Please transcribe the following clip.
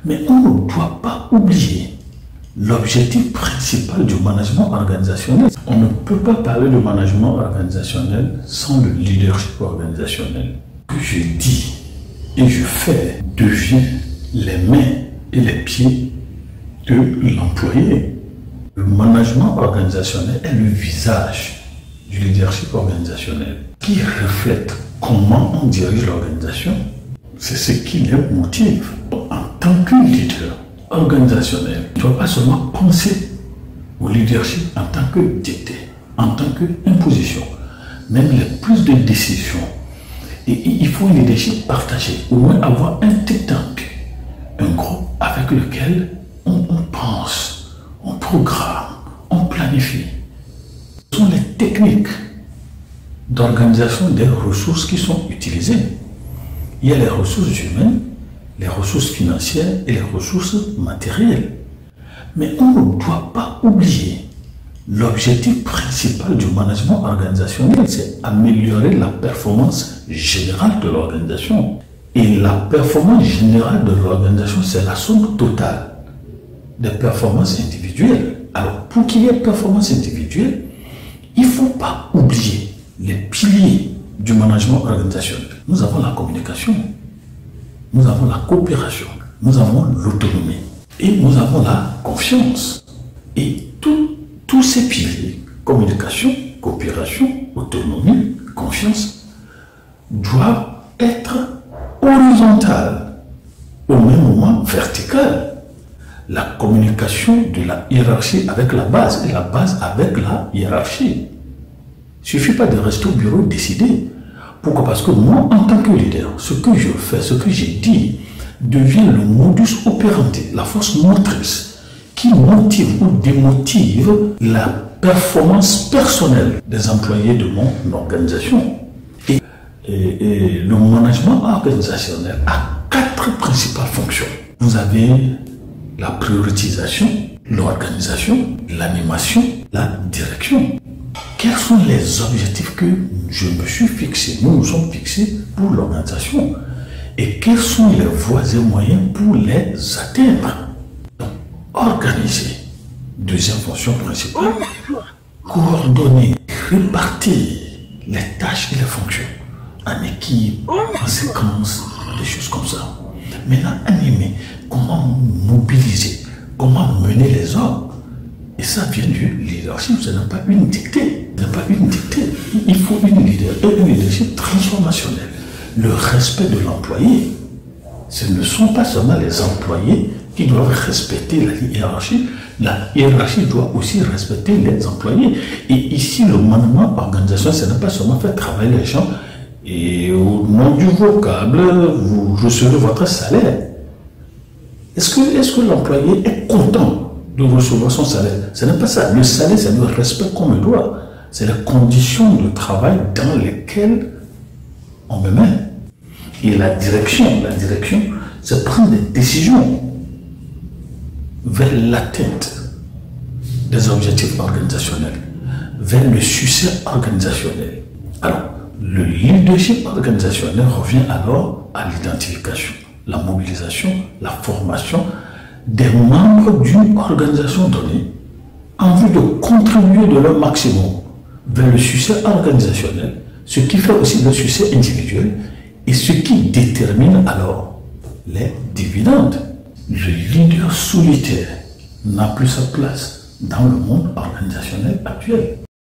Mais on ne doit pas oublier l'objectif principal du management organisationnel. On ne peut pas parler de management organisationnel sans le leadership organisationnel. Ce que je dis et je fais devient les mains et les pieds de l'employé. Le management organisationnel est le visage du leadership organisationnel qui reflète comment on dirige l'organisation. C'est ce qui les motive. En tant que leader organisationnel, tu ne dois pas seulement penser au leadership en tant que dicté, en tant qu'imposition, même les prises de décision. Et il faut un leadership partagé, au moins avoir un think tank, un groupe avec lequel on pense, on programme, on planifie. Ce sont les techniques d'organisation des ressources qui sont utilisées. Il y a les ressources humaines, les ressources financières et les ressources matérielles. Mais on ne doit pas oublier l'objectif principal du management organisationnel, c'est améliorer la performance générale de l'organisation. Et la performance générale de l'organisation, c'est la somme totale des performances individuelles. Alors, pour qu'il y ait performance individuelle, il ne faut pas oublier les piliers du management organisationnel. Nous avons la communication, nous avons la coopération, nous avons l'autonomie et nous avons la confiance. Et tous ces piliers, communication, coopération, autonomie, confiance, doivent être horizontales, au même moment verticales. La communication de la hiérarchie avec la base et la base avec la hiérarchie. Il ne suffit pas de rester au bureau et décider. Pourquoi? Parce que moi, en tant que leader, ce que je fais, ce que j'ai dit, devient le modus operandi, la force motrice qui motive ou démotive la performance personnelle des employés de mon organisation. Et le management organisationnel a 4 principales fonctions. Vous avez la prioritisation, l'organisation, l'animation, la direction. Quels sont les objectifs que je me suis fixés, nous nous sommes fixés pour l'organisation? Et quelles sont les voies et moyens pour les atteindre? Donc, organiser, deuxième fonction principale, coordonner, répartir les tâches et les fonctions en équipe, en séquence, des choses comme ça. Maintenant, animer, comment mobiliser, comment mener les hommes. Et ça vient du leadership, ce n'est pas une dictée. Ce n'est pas une dictée. Il faut un leadership transformationnel. Le respect de l'employé. Ce ne sont pas seulement les employés qui doivent respecter la hiérarchie. La hiérarchie doit aussi respecter les employés. Et ici, le management organisationnel, ce n'est pas seulement faire travailler les gens et au nom du vocable, vous recevrez votre salaire. Est-ce que l'employé est content de recevoir son salaire? Ce n'est pas ça. Le salaire, c'est le respect qu'on me doit. C'est les conditions de travail dans lesquelles on me met. Et la direction, c'est prendre des décisions vers l'atteinte des objectifs organisationnels, vers le succès organisationnel. Alors, le leadership organisationnel revient alors à l'identification, la mobilisation, la formation des membres d'une organisation donnée en vue de contribuer de leur maximum vers le succès organisationnel, ce qui fait aussi le succès individuel et ce qui détermine alors les dividendes. Le leader solitaire n'a plus sa place dans le monde organisationnel actuel.